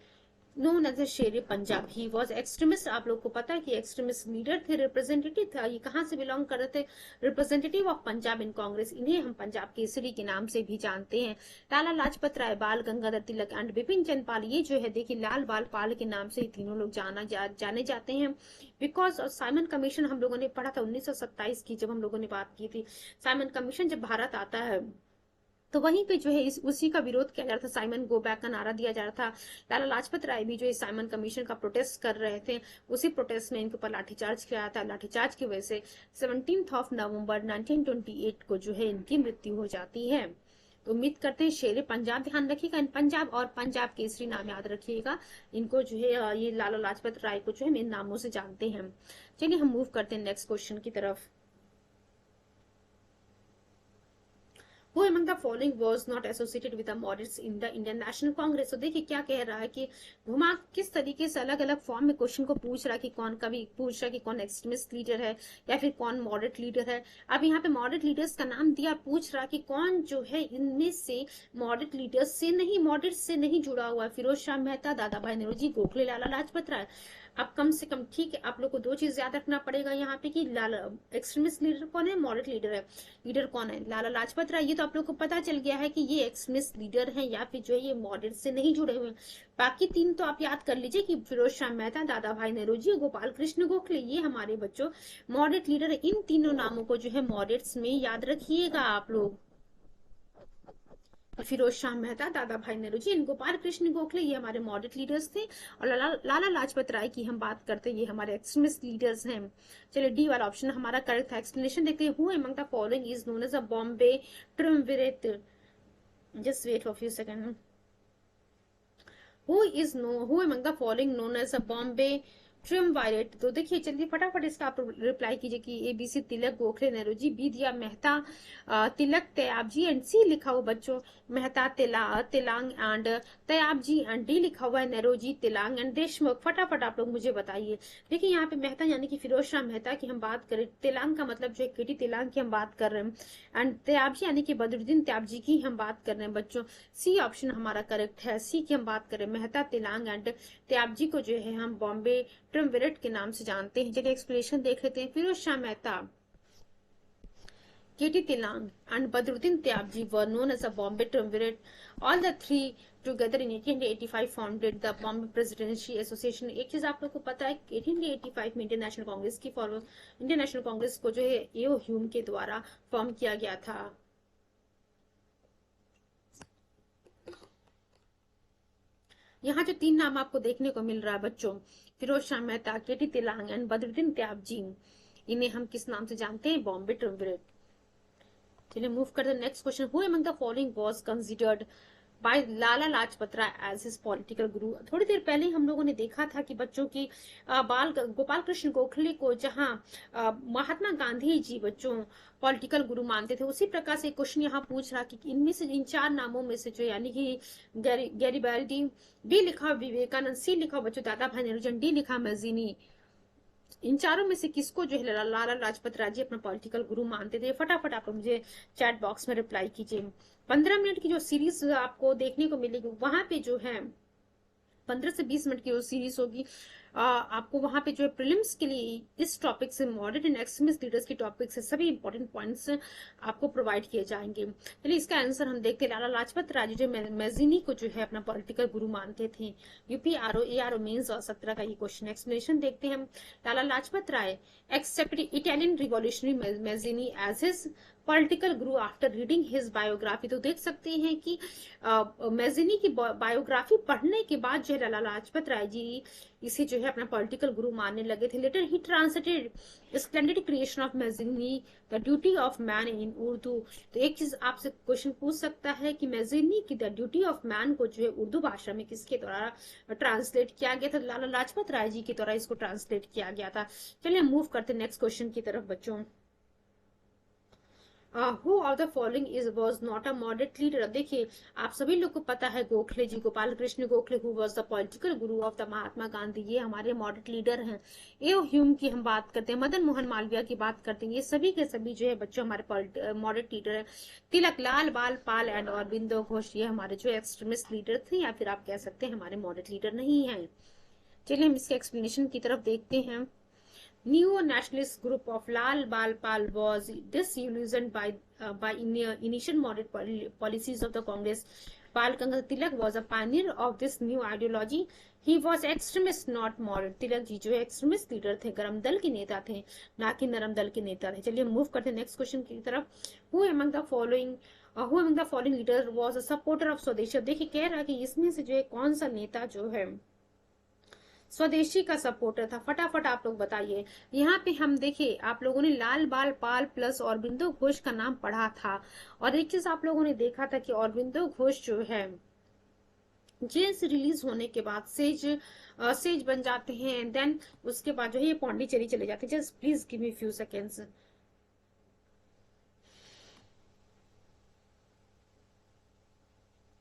known as Sher Punjab, he was extremist. आप लोग को पता है कि एक्सट्रीमिस्ट लीडर थे, रिप्रेजेंटेटिव था। ये कहाँ से बिलोंग कर रहे थे, रिप्रेजेंटेटिव ऑफ पंजाब इन कांग्रेस। इन्हें हम पंजाब केसरी के नाम से भी जानते हैं। लाला लाजपत राय, बाल गंगाधर तिलक एंड बिपिन चंद्र पाल, ये जो है देखिए लाल बाल पाल के नाम से तीनों लोग जाने जाते हैं। बिकॉज ऑफ साइमन कमीशन हम लोगों ने पढ़ा था 1927 की, जब हम लोगों ने बात की थी। साइमन कमीशन जब भारत आता है तो वहीं पे जो है उसी का विरोध किया जा रहा था, साइमन गो बैक का नारा दिया जा रहा था। लाला लाजपत राय भी जो है साइमन कमीशन का प्रोटेस्ट कर रहे थे, उसी प्रोटेस्ट में इनके ऊपर लाठीचार्ज किया था। लाठीचार्ज की वजह से 17 नवंबर 1928 को जो है इनकी मृत्यु हो जाती है। तो उम्मीद करते हैं शेर पंजाब, ध्यान रखिएगा इन पंजाब और पंजाब केसरी नाम याद रखिएगा। इनको जो है ये लाला लाजपत राय को जो है इन नामों से जानते हैं। चलिए हम मूव करते हैं नेक्स्ट क्वेश्चन की तरफ। Who among the following was not associated with the moderates in the Indian National Congress? तो देखिए क्या कह रहा है कि घुमा किस तरीके से अलग अलग फॉर्म में क्वेश्चन को पूछ रहा है कि कौन, कभी पूछ रहा है कि कौन एक्सट्रीमिस्ट लीडर है या फिर कौन मॉडरेट लीडर है। अब यहाँ पे मॉडरेट लीडर्स का नाम दिया, पूछ रहा कि कौन जो है इनमें से मॉडरेट लीडर्स से नहीं, मॉडरेट से नहीं जुड़ा हुआ है। फिरोज शाह मेहता, दादा भाई नेहरूजी, गोखले, लाला लाजपत राय। अब कम से कम ठीक है, आप लोग को 2 चीज याद रखना पड़ेगा यहाँ पे कि लाला एक्सट्रीमिस्ट लीडर कौन है, मॉडरेट लीडर है, लीडर कौन है, लाला लाजपत राय। ये तो आप लोग को पता चल गया है कि ये एक्सट्रीमिस्ट लीडर हैं या फिर जो है ये मॉडरेट से नहीं जुड़े हुए। बाकी 3 तो आप याद कर लीजिए कि फिरोज शाह मेहता, दादा भाई नेहरूजी, गोपाल कृष्ण गोखले, ये हमारे बच्चों मॉडरेट लीडर है। इन तीनों नामों को जो है मॉडरेट्स में याद रखिएगा आप लोग। फिरोज शाह मेहता, दादा भाई नेहरूजी एंड गोपाल कृष्ण गोखले, ये हमारे मॉडरेट लीडर्स थे। और लाला लाजपत राय की हम बात करते हैं, ये हमारे एक्सट्रीमिस्ट लीडर्स हैं। चलिए डी वाला ऑप्शन हमारा करेक्ट था। एक्सप्लेनेशन देखते हैं। Who among the following is known as a Bombay ट्रिumvirate। Just wait for few second. Who among the following known as अ बॉम्बे ट्रिumvirate। तो देखिए चलिए फटाफट इसका आप रिप्लाई कीजिए कि A B C Tilak, Gokhale, Nehru ji, B दिया मेहता, तिलक, तयाब जी एंड सी लिखा हुआ बच्चों Mehta, Telang and Tyabji and D लिखा हुआ है नेहरूजी, तिलांग एंड देशमुख। फटाफट आप लोग मुझे बताइए। देखिए यहाँ पे मेहता यानी कि फिरोज शाह मेहता की हम बात करें, तिलांग का मतलब जो है केटी तिलांग की हम बात कर रहे हैं, एंड तयाब जी यानी कि बदरुद्दीन तयाब जी की हम बात कर रहे हैं बच्चों। सी ऑप्शन हमारा करेक्ट है, सी की हम बात करें मेहता, तिलांग एंड तयाब जी को जो है हम बॉम्बे ट्रिumvirate के नाम से जानते हैं। चलिए एक्सप्लेनेशन देख लेते हैं। फिरोज शाह मेहता, केटी तिलांग and Badruddin Tyabji were known as a Bombay Triumvirate. All the three together in 1885 founded the Bombay Presidency Association. एक चीज आप लोग को पता है 1885 में इंडियन नेशनल कांग्रेस की इंडियन नेशनल कांग्रेस को जो है एओ ह्यूम के द्वारा फॉर्म किया गया था। यहाँ जो 3 नाम आपको देखने को मिल रहा है बच्चों, फिरोज शाह मेहता, केटी तिलांग एंड बदरुद्दीन त्याबजी, इन्हें हम किस नाम से जानते हैं, बॉम्बे ट्रिumvirate। चलिए मूव करते हैं next question. Who among the following was considered by Lala Lajpat Rai as his political guru. थोड़ी देर पहले हम लोगों ने देखा था कि बच्चों की बाल गोपाल कृष्ण गोखले को जहां महात्मा गांधी जी बच्चों पॉलिटिकल गुरु मानते थे, उसी प्रकार से क्वेश्चन यहाँ पूछ रहा कि इनमें से इन 4 नामों में से जो यानी कि गैरिबाल्डी, बी लिखा विवेकानंद, सी लिखा बच्चों दादा भाई नेहरू, डी लिखा मैजिनी, इन चारों में से किसको जो है लाला लाजपत राय जी अपना पॉलिटिकल गुरु मानते थे? फटाफट आप मुझे चैट बॉक्स में रिप्लाई कीजिए। 15 मिनट की जो सीरीज आपको देखने को मिलेगी वहां पे जो है 15 से 20 मिनट की जो सीरीज होगी, आपको वहां पे जो है प्रीलिम्स के लिए इस टॉपिक से मॉडरेट एंड एक्सट्रीमिस्ट लीडर्स की टॉपिक से सभी इंपॉर्टेंट पॉइंट्स आपको प्रोवाइड किए जाएंगे। चलिए इसका आंसर हम देखते हैं। लाला लाजपत राय जो मैजिनी को जो है अपना पॉलिटिकल गुरु मानते थे। यूपीआरओ एआरओ मेंस और 17 का ये क्वेश्चन एक्सप्लेनेशन देखते हैं हम। Lala Lajpat Rai accepted Italian revolutionary Mazzini as his political guru after reading his biography. तो देख सकते हैं कि मैजिनी की बायोग्राफी पढ़ने के बाद जो है लाला लाजपत राय जी इसे जो है अपना पॉलिटिकल गुरु मानने लगे थे। Later he translated splendid creation of Mazzini the duty of man in Urdu. तो एक चीज आपसे क्वेश्चन पूछ सकता है कि मैजिनी की द ड्यूटी ऑफ मैन को जो है उर्दू भाषा में किसके द्वारा ट्रांसलेट किया गया था? लाला लाजपत राय जी के द्वारा इसको ट्रांसलेट किया गया था। चलिए मूव करते नेक्स्ट क्वेश्चन की तरफ बच्चों। Who of the following is was not a moderate leader. अब देखिए आप सभी लोग को पता है Gokhale ji, Gopal Krishna Gokhale who was the political guru of the Mahatma Gandhi, ये हमारे मॉडरेट लीडर हैं। एओ ह्यूम की हम बात करते हैं, मदन मोहन मालवीय की बात करते हैं, ये सभी के सभी जो है बच्चों हमारे मॉडरेट लीडर है। तिलक, लाल बाल पाल एंड अरबिंदो घोष ये हमारे जो एक्सट्रीमिस्ट लीडर थे, या फिर आप कह सकते हैं हमारे मॉडरेट लीडर नहीं है। चलिए हम इसके एक्सप्लेनेशन की तरफ देखते हैं। Neo-nationalist group of Lal Bal Pal was disillusioned by initial moderate policies of the Congress. Bal Gangadhar Tilak was a pioneer of this new ideology. He was extremist, not moderate. Tilak ji जो है extremist leader थे, गरम दल के नेता थे, ना कि नरम दल के नेता थे। चलिए मूव करते हैं नेक्स्ट क्वेश्चन की तरफ। Who among the following leader was a supporter of स्वदेशी? देखिए कह रहा है कि इसमें से जो है कौन सा नेता जो है स्वदेशी का सपोर्टर था? फटाफट आप लोग बताइए। यहाँ पे हम देखिए आप लोगों ने लाल बाल पाल प्लस अरबिंदो घोष का नाम पढ़ा था, और एक चीज आप लोगों ने देखा था कि अरबिंदो घोष जो है जेल से रिलीज होने के बाद सेज बन जाते हैं, देन उसके बाद जो है ये पौंडीचेरी चले जाते हैं। Just please give me few seconds,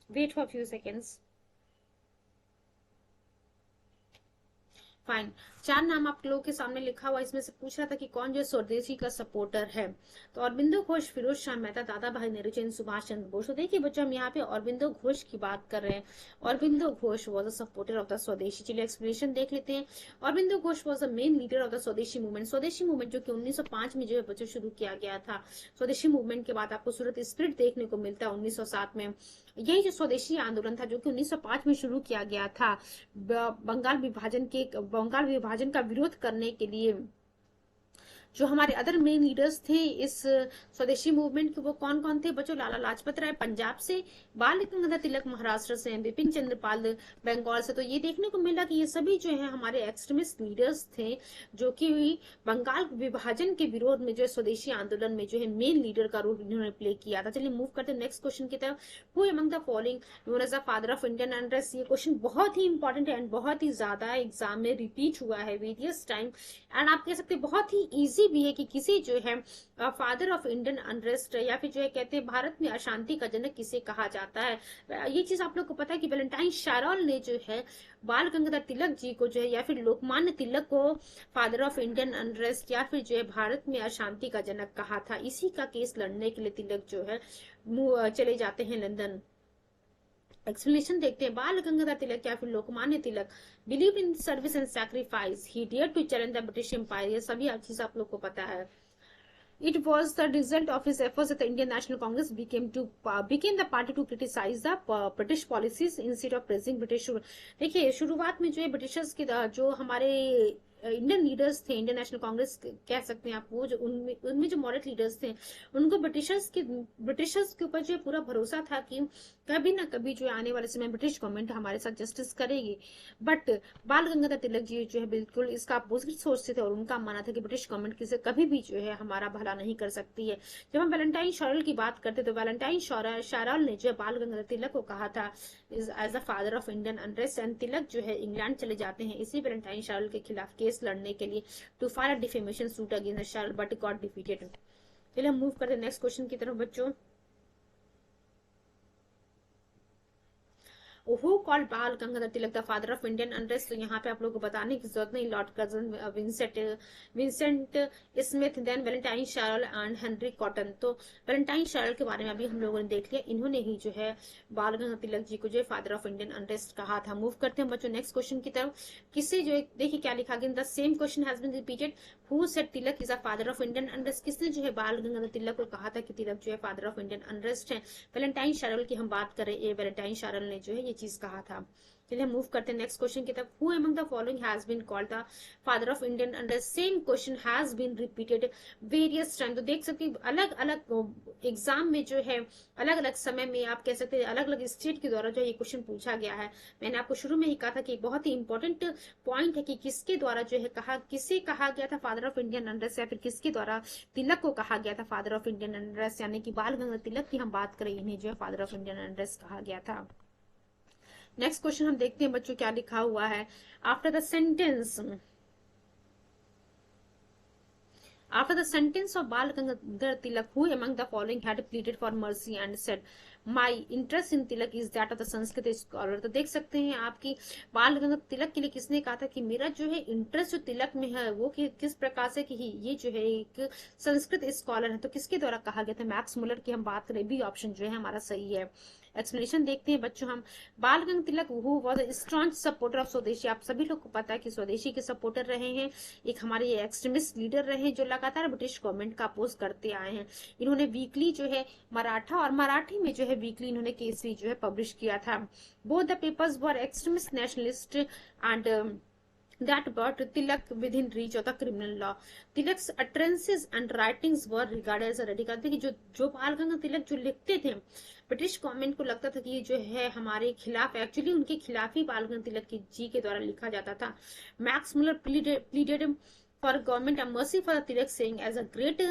wait for few seconds. Fine, 4 नाम आप लोगों के सामने लिखा हुआ, इसमें से पूछ रहा था कि कौन जो स्वदेशी का सपोर्टर है। तो अरबिंदो घोष, फिरोज शाह मेहता, दादा भाई नेहरू, सुभाष चंद्र बोस। तो देखिए बच्चों हम यहाँ पे अरबिंदो घोष की बात कर रहे हैं। Aurobindo Ghosh was a supporter of the स्वदेशी। चलिए एक्सप्लेनेशन देख लेते हैं। Aurobindo Ghosh was the main leader of the स्वदेशी मूवमेंट। स्वदेशी मूवमेंट जो कि 1905 में जो है बच्चों शुरू किया गया था। स्वदेशी मूवमेंट के बाद आपको सूरत स्पिरिट देखने को मिलता है 1907 में। यही जो स्वदेशी आंदोलन था जो कि 1905 में शुरू किया गया था बंगाल विभाजन का विरोध करने के लिए, जो हमारे अदर मेन लीडर्स थे इस स्वदेशी मूवमेंट के, वो कौन कौन थे बच्चों? लाला लाजपत राय पंजाब से, बाल गंगाधर तिलक महाराष्ट्र से, बिपिन चंद्र पाल बंगाल से। तो ये देखने को मिला कि ये सभी जो है हमारे एक्सट्रीमिस्ट लीडर्स थे, जो कि बंगाल विभाजन के विरोध में जो है स्वदेशी आंदोलन में जो है मेन लीडर का रोल इन्होंने प्ले किया था। चलिए मूव करते हैं नेक्स्ट क्वेश्चन की तरफ। Who among the following known as the father of Indian unrest? ये क्वेश्चन बहुत ही इंपॉर्टेंट है एंड बहुत ही ज्यादा एग्जाम में रिपीट हुआ है वेरियस टाइम, एंड आप कह सकते हैं बहुत ही ईजी भी है कि किसी जो है फादर ऑफ इंडियन अनरेस्ट या फिर जो है कहते हैं भारत में अशांति का जनक किसे कहा जाता है। ये चीज आप लोग को पता है कि वैलेंटाइन शारोल ने जो है बाल गंगाधर तिलक जी को जो है या फिर लोकमान्य तिलक को फादर ऑफ इंडियन अनरेस्ट या फिर जो है भारत में अशांति का जनक कहा था। इसी का केस लड़ने के लिए तिलक जो है चले जाते हैं लंदन। एक्सप्लेनेशन देखते हैं। बाल गंगाधर तिलक या फिर Lokmanya Tilak believe in service and sacrifice, he dared to challenge the British empire. ये सभी चीज आप लोग को पता है। It was the result of his efforts that the Indian National Congress became the party to criticize the British policies instead of praising British। देखिए शुरुआत में जो है ब्रिटिशर्स के जो हमारे इंडियन लीडर्स थे, इंडियन नेशनल कांग्रेस कह सकते हैं आप, वो जो उनमें जो मॉडरेट लीडर्स थे, उनको ब्रिटिशर्स के ऊपर जो पूरा भरोसा था कि कभी ना कभी जो आने वाले समय ब्रिटिश गवर्नमेंट हमारे साथ जस्टिस करेगी। बट बाल गंगाधर तिलक जी जो है बिल्कुल इसका अपोजिट सोचते थे, और उनका मानना था कि ब्रिटिश गवर्नमेंट किसी कभी भी जो है हमारा भला नहीं कर सकती है। जब हम वैलेंटाइन शॉरल की बात करते तो वैलेंटाइन शॉरल ने जो है बाल गंगाधर तिलक को कहा था as a father of Indian unrest, and Tilak जो है इंग्लैंड चले जाते हैं इसी वैलेंटाइन शॉरल के खिलाफ केस लड़ने के लिए to file a defamation suit against Chirol, but got defeated. चलिए हम मूव करते हैं नेक्स्ट क्वेश्चन की तरफ बच्चों। Who called Bal Gangadhar Tilak the father of Indian unrest? तो यहाँ पे आप लोगों को बताने की जरूरत नहीं, Lord Curzon, Vincent Smith, then Valentine Chirol and Henry Cotton. तो वैलेंटाइन शॉरल के बारे में अभी हम लोगों ने देख लिया, इन्होंने ही जो है बाल गंगाधर तिलक जी को जो है फादर ऑफ इंडियन अनरेस्ट कहा था। मूव करते हैं बच्चों नेक्स्ट क्वेश्चन की तरफ। किससे जो देखिए क्या लिखा गया, the same question has been repeated, who said Tilak is a father of Indian unrest? किसने जो है बाल गंगाधर तिलक को कहा था कि तिलक जो है फादर ऑफ इंडियन अनरेस्ट है? वैलेंटाइन शॉरल की हम बात करें, ये वैलेंटाइन शॉरल ने जो है ये चीज कहा था। चलिए मूव करते हैं नेक्स्ट क्वेश्चन की तरफ। Who among the following has been called the father of Indian unrest? Same question has been repeated various time. तो देख सकते हैं अलग अलग एग्जाम में जो है अलग अलग समय में आप कह सकते हैं अलग अलग स्टेट के द्वारा जो ये क्वेश्चन पूछा गया है। मैंने आपको शुरू में ही कहा था कि बहुत ही इंपॉर्टेंट पॉइंट है कि किसके द्वारा जो है किसे कहा गया था फादर ऑफ इंडियन अनरेस्ट, या फिर किसके द्वारा तिलक को कहा गया था फादर ऑफ इंडियन अनरेस्ट, यानी कि बाल गंगाधर तिलक की हम बात करें, इन्हें जो है फादर ऑफ इंडियन अनरेस्ट कहा गया था। नेक्स्ट क्वेश्चन हम देखते हैं बच्चों क्या लिखा हुआ है। After the sentence of Bal Gangadhar Tilak, who among the following had pleaded for mercy and said, my interest in Tilak is that of the Sanskrit scholar? तो देख सकते हैं आपकी बाल गंगाधर तिलक के लिए किसने कहा था कि मेरा जो है इंटरेस्ट जो तिलक में है वो किस प्रकार से कि ये जो है एक संस्कृत स्कॉलर है। तो किसके द्वारा कहा गया था? मैक्स मुलर की हम बात करें, बी ऑप्शन जो है हमारा सही है। एक्सप्लेनेशन देखते हैं बच्चों हम। Bal Gangadhar Tilak who was a strong supporter of swadeshi, आप सभी लोग को पता है कि स्वदेशी के सपोर्टर रहे हैं, एक हमारे ये एक्सट्रीमिस्ट लीडर रहे जो लगातार ब्रिटिश गवर्नमेंट का अपोज करते आए हैं। इन्होंने वीकली जो है मराठा और मराठी में जो है वीकली इन्होंने केसरी जो है पब्लिश किया था। Both the papers were extremist nationalist and that brought Tilak within reach of the criminal law. Tilak's utterances and writings were regarded as a radical। देखिए जो बाल गंगाधर तिलक जो लिखते थे ब्रिटिश गवर्नमेंट को लगता था कि ये जो है हमारे खिलाफ, एक्चुअली उनके खिलाफ ही बाल गंगाधर तिलक जी के द्वारा लिखा जाता था। Max Muller pleaded for government a mercy for Tilak, saying as a great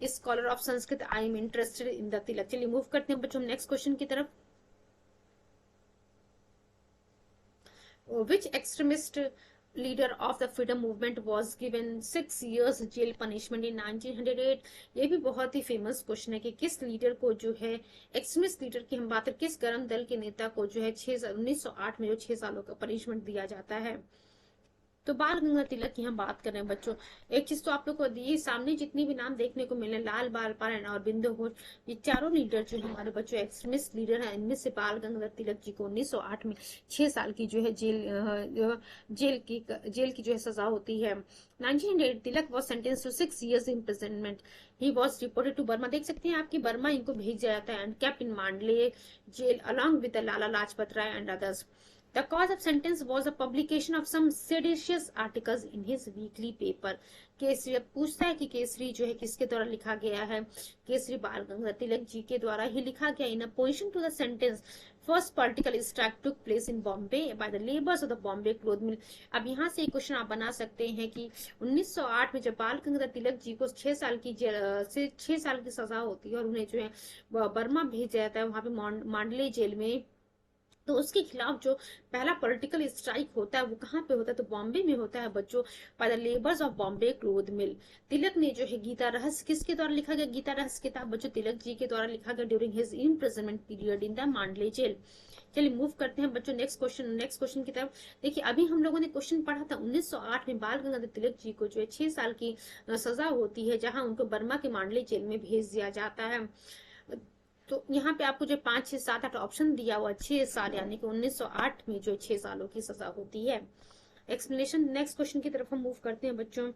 scholar of Sanskrit I am interested in the Tilak। चलिए मूव करते हैं बच्चों नेक्स्ट क्वेश्चन की तरफ। Which extremist leader of the freedom movement was given 6 years jail punishment in 1908? ये भी बहुत ही famous question है कि किस लीडर को जो है एक्सट्रीमिस्ट लीडर की हम बात करें, किस गर्म दल के नेता को जो है 1908 में जो 6 सालों का पनिशमेंट दिया जाता है। तो बाल गंगाधर तिलक की हम बात कर रहे हैं बच्चों। एक चीज तो आप लोग को ये सामने जितनी भी नाम देखने को मिले, लाल बाल पारायण और बिंदु घोष, ये चारों लीडर जो हमारे बच्चों एक्सट्रीमिस्ट लीडर हैं, इनमें से बाल गंगाधर तिलक जी को 1908 में 6 साल की जो है जेल की जो है सजा होती है। 1908 Tilak was sentence to 6 years imprisonment। He was reported to Burma. देख सकते हैं आपकी बर्मा इनको भेज जाता है and kept in Mandalay jail along with Lala Lajpat Rai and others. The cause of sentence was a publication of some seditious articles in his weekly paper। Kesari अब पूछता है कि केसरी जो है किसके द्वारा लिखा गया है? केसरी बाल गंगाधर तिलक जी के द्वारा ही लिखा गया। In opposition to the sentence first political strike took place in Bombay by the labours of the Bombay cloth mill. अब यहाँ से एक क्वेश्चन आप बना सकते हैं कि 1908 में जब बाल गंगाधर तिलक जी को 6 साल की सजा होती है और उन्हें जो है बर्मा भेजा जाता है, वहां पे मांडले जेल में, तो उसके खिलाफ जो पहला पॉलिटिकल स्ट्राइक होता है वो कहाँ पे होता है? तो बॉम्बे में होता है बच्चों, by the labours of Bombay cloth mill. Tilak ने जो है गीता रहस्य किसके द्वारा लिखा गया? गीता रहस्य किताब बच्चों तिलक जी के द्वारा लिखा गया during his imprisonment period in the Mandalay jail. चलिए मूव करते हैं बच्चों नेक्स्ट क्वेश्चन की तरफ। देखिए अभी हम लोगों ने क्वेश्चन पढ़ा था 1908 में बाल गंगाधर तिलक जी को जो है 6 साल की सजा होती है, जहां उनको बर्मा के मांडले जेल में भेज दिया जाता है। तो यहाँ पे आपको जो 5, 6, 7, 8 ऑप्शन दिया हुआ 6 साल, यानी कि 1908 में जो 6 सालों की सजा होती है। एक्सप्लेनेशन नेक्स्ट क्वेश्चन की तरफ हम मूव करते हैं बच्चों।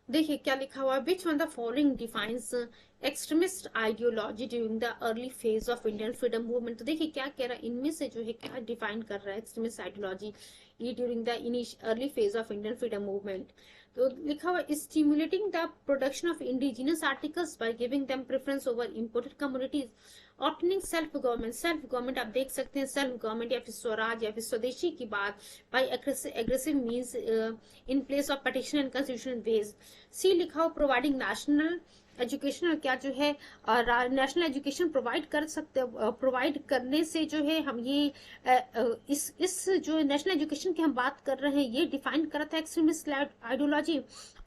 देखिए क्या लिखा हुआ है, which one the following defines extremist ideology during the early phase of Indian freedom movement. तो देखिए क्या कह रहा है, इनमें से जो है क्या डिफाइन कर रहा है एक्सट्रीमिस्ट आइडियोलॉजी ये during the early phase of Indian freedom movement. तो लिखा हुआ stimulating the production of indigenous articles by giving them preference over imported communities, obtaining self government. Self government आप देख सकते हैं, सेल्फ गवर्नमेंट या फिर स्वराज या फिर स्वदेशी की बात by aggressive means in place of petition and constitutional ways. C लिखा हो प्रोवाइडिंग नेशनल एजुकेशन, और क्या जो है नेशनल एजुकेशन प्रोवाइड कर सकते, प्रोवाइड करने से जो है हम ये इस जो नेशनल एजुकेशन की हम बात कर रहे हैं ये डिफाइन करा था extremist ideology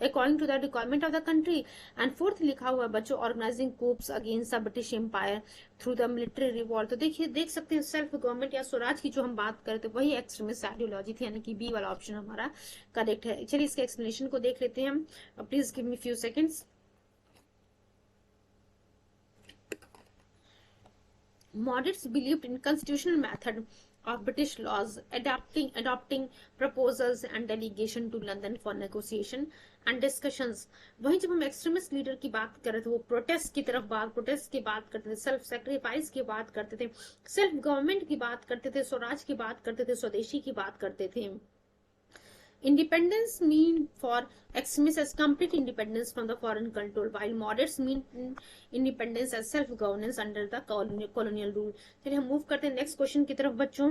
according to the requirement of the country. And fourth लिखा हुआ है बच्चों organising coups against the British empire through the military revolt. तो देखिए देख सकते हैं सेल्फ गवर्नमेंट या स्वराज की जो हम बात करते हैं वही एक्सट्रीमिस्ट आइडियोलॉजी थी, यानी कि बी वाला ऑप्शन हमारा करेक्ट है। चलिए इसके एक्सप्लेनेशन को देख लेते हैं हम, please give me few seconds. Moderates believed in constitutional method of British laws, adopting proposals and delegation to London for negotiation and discussions। वहीं जब हम एक्सट्रीमिस्ट लीडर की बात कर रहे थे वो प्रोटेस्ट की प्रोटेस्ट की बात करते थे, सेल्फ सेक्रीफाइस की बात करते थे, सेल्फ गवर्नमेंट की बात करते थे, स्वराज की बात करते थे, स्वदेशी की बात करते थे। Independence mean for extremists as complete independence from the foreign control, while moderates mean independence as self-governance under the colonial rule। चलिए हम मूव करते हैं नेक्स्ट क्वेश्चन की तरफ बच्चों।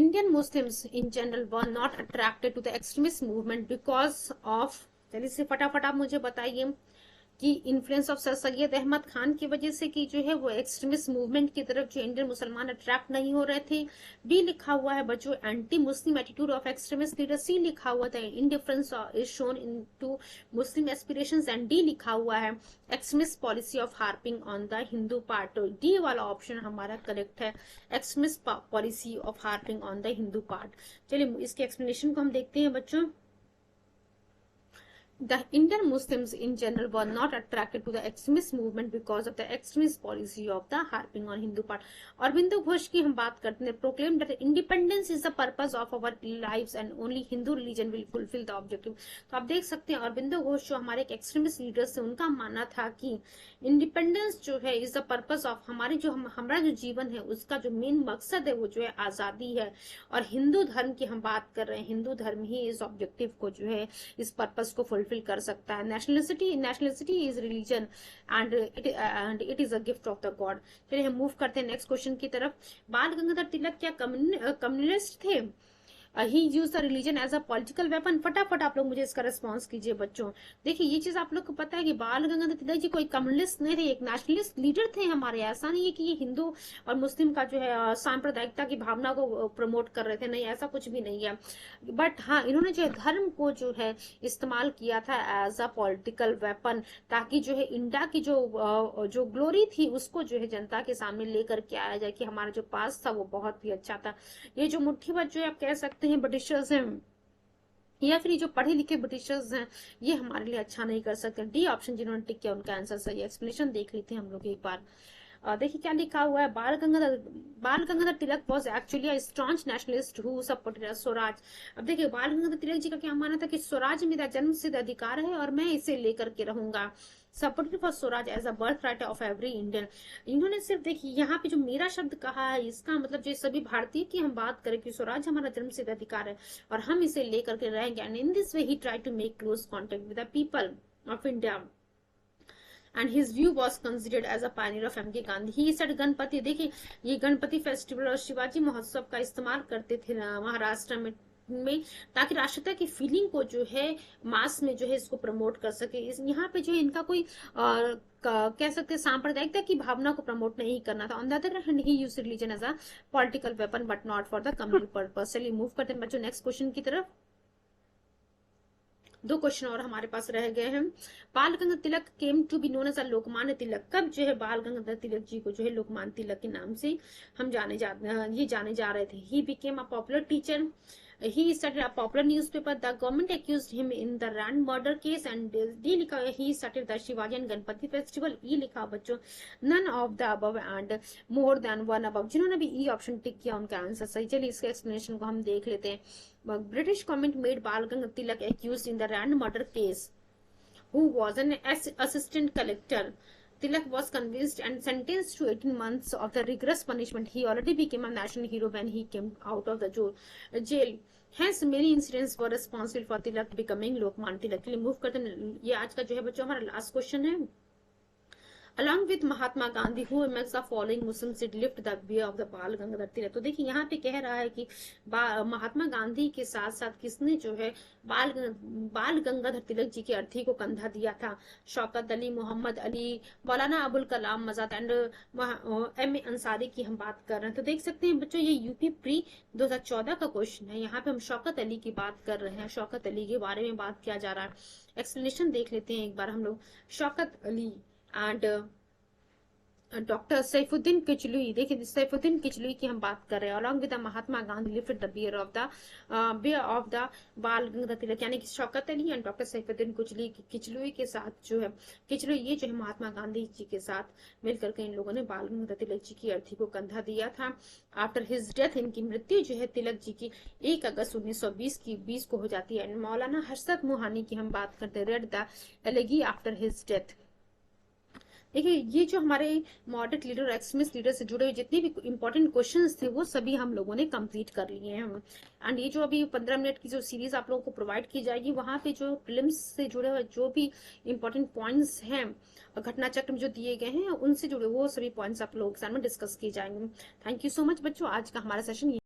Indian Muslims in general were not attracted to the extremist movement because of, चलिए से फटाफट आप मुझे बताइए कि influence of sir Syed Ahmad Khan की वजह से कि जो है वो एक्सट्रीमिस्ट मूवमेंट की तरफ जो इंडियन मुसलमान अट्रैक्ट नहीं हो रहे थे। बी लिखा हुआ है बच्चों anti Muslim attitude of extremist leader. C लिखा हुआ था indifference is shown into Muslim aspirations. And D लिखा हुआ है extremist policy of harping on the Hindu part. D वाला ऑप्शन हमारा करेक्ट है, extremist policy of harping on the Hindu part. चलिए इसके एक्सप्लेनेशन को हम देखते हैं बच्चों। The Indian Muslims in general were not attracted to the extremist movement because of the extremist policy of the harping on Hindu part। Aurobindo Ghosh की हम बात करते हैं, proclaimed that independence is the purpose of our lives and only Hindu religion will fulfill the objective। तो आप देख सकते हैं अरविंदो घोष जो हमारे एक एक्सट्रीमिस्ट लीडर से उनका मानना था कि इंडिपेंडेंस जो है इज द पर्पस ऑफ हमारी जो हमारा जो जीवन है उसका जो मेन मकसद है वो जो है आजादी है, और हिंदू धर्म की हम बात कर रहे हैं, हिंदू धर्म ही इस ऑब्जेक्टिव को जो है इस पर्पस को फुलफिल कर सकता है। Nationality is religion and it is a gift of the God. चलिए हम मूव करते हैं नेक्स्ट क्वेश्चन की तरफ। बाल गंगाधर तिलक क्या कम्युनिस्ट थे? He use the religion as a political weapon. फटाफट आप लोग मुझे इसका रिस्पॉन्स कीजिए बच्चों। देखिए ये चीज आप लोग को पता है कि बाल गंगाधर तिलक जी कोई कम्युनिस्ट नहीं थे, एक नेशनलिस्ट लीडर थे हमारे। ऐसा नहीं है कि ये हिंदू और मुस्लिम का जो है सांप्रदायिकता की भावना को प्रमोट कर रहे थे, नहीं ऐसा कुछ भी नहीं है। बट हाँ इन्होंने जो धर्म को जो है इस्तेमाल किया था एज अ पॉलिटिकल वेपन, ताकि जो है इंडिया की जो ग्लोरी थी उसको जो है जनता के सामने लेकर के आया जाए कि हमारा जो पास था वो बहुत ही अच्छा था। ये जो मुट्ठीबद्ध जो आप कह सकते हैं ब्रिटिशर्स हैं या फिर जो पढ़े लिखे ब्रिटिशर्स हैं ये हमारे लिए अच्छा नहीं कर सकते। डी ऑप्शन जिन्होंने टिक किया उनका आंसर सही। एक्सप्लेनेशन देख लेते हैं हम लोग एक बार। देखिए क्या लिखा हुआ है, Bal Gangadhar Tilak was actually a strong nationalist who supported swaraj. अब देखिए बाल गंगाधर तिलक जी का क्या मानना था कि स्वराज मेरा जन्म सिद्ध अधिकार है और मैं इसे लेकर के रहूंगा। Supported for swaraj as a birth right of every Indian. इन्होंने सिर्फ देखिए यहाँ पे जो मेरा शब्द कहा है इसका मतलब जो सभी भारतीय की हम बात करें कि स्वराज हमारा जन्म सिद्ध अधिकार है और हम इसे लेकर के रहेंगे। And in this way he try to make close contact with the people of India and his view was considered as a pioneer of M.K. Gandhi। He said Ganpati, देखिए ये गणपति फेस्टिवल और शिवाजी महोत्सव का इस्तेमाल करते थे महाराष्ट्र में ताकि राष्ट्रता की फीलिंग को जो है मास में जो है इसको प्रमोट कर सके। यहाँ पे जो है इनका कोई कह सकते हैं सांप्रदायिकता की भावना को प्रमोट नहीं करना था। On the other hand he used religion as a political weapon but not for the communal purpose. चलिए मूव करते हैं बच्चों नेक्स्ट क्वेश्चन की तरफ। दो क्वेश्चन और हमारे पास रह गए हैं। Bal Gangadhar Tilak came to be known as a Lokmanya Tilak. कब जो है बाल गंगाधर तिलक जी को जो है लोकमान्य तिलक के नाम से हम जाने जा रहे थे। He became a popular teacher he started a popular newspaper. The government accused him in the Rand murder case and D लिखा है he started the Shivaji and Ganpati festival. E लिखा बच्चों none of the above and more than one above. जिन्होंने भी E option tick किया उनका answer सही। चलिए इसके एक्सप्लेनेशन को हम देख लेते हैं। ब्रिटिश गवर्नमेंट मेड बाल गंगाधर तिलक accused in the Rand murder case, who was an assistant collector. Tilak was convicted and sentenced to 18 months of the rigorous punishment. He already became a national hero when he came out of the jail. Hence, many incidents were responsible for Tilak becoming Lokman Tilak. के लिए move करते हैं। ये आज का जो है बच्चों हमारा लास्ट क्वेश्चन है। Along with Mahatma Gandhi, who amongst the following Muslims did lift the bier of the बाल गंगाधर तिलक। तो देखिए यहाँ पे कह रहा है कि महात्मा गांधी के साथ साथ किसने जो है बाल गंगाधर तिलक जी की अर्थी को कंधा दिया था। Shaukat Ali, Mohammad Ali, Maulana Abul Kalam Azad and M A Ansari की हम बात कर रहे हैं। तो देख सकते हैं बच्चों ये यूपी प्री 2014 का क्वेश्चन है। यहाँ पे हम शौकत अली की बात कर रहे हैं, शौकत अली के बारे में बात किया जा रहा है। एक्सप्लेनेशन देख लेते हैं एक बार हम लोग। शौकत अली एंड डॉक्टर सैफुद्दीन किचलुई, देखिए सैफुद्दीन किचलुई की हम बात कर रहे हैं। Along with Mahatma Gandhi lifted the bier of the Bal Gangadhar Tilak, यानी कि शौकत अली एंड डॉक्टर सैफुद्दीन किचलुई के साथ जो है किचलुई ये जो है महात्मा गांधी जी के साथ मिलकर के इन लोगों ने बाल गंगाधर तिलक जी की अर्थी को कंधा दिया था। आफ्टर हिज डेथ, इनकी मृत्यु जो है तिलक जी की 1 अगस्त 1920 को हो जाती है। मौलाना हर्षद मोहानी की हम बात करते हैं। Read the एलेगी after his death. देखिए ये जो हमारे मॉडरेट लीडर और एक्सट्रीमिस्ट लीडर से जुड़े हुए जितने भी इंपॉर्टेंट क्वेश्चंस थे वो सभी हम लोगों ने कंप्लीट कर लिए हैं। एंड ये जो अभी 15 मिनट की जो सीरीज आप लोगों को प्रोवाइड की जाएगी वहां पे जो प्रीलिम्स से जुड़े हुए जो भी इंपॉर्टेंट पॉइंट्स हैं घटना चक्र में जो दिए गए हैं उनसे जुड़े वो सभी पॉइंट्स आप लोगों के सामने डिस्कस किए जाएंगे। थैंक यू सो मच बच्चों, आज का हमारा सेशन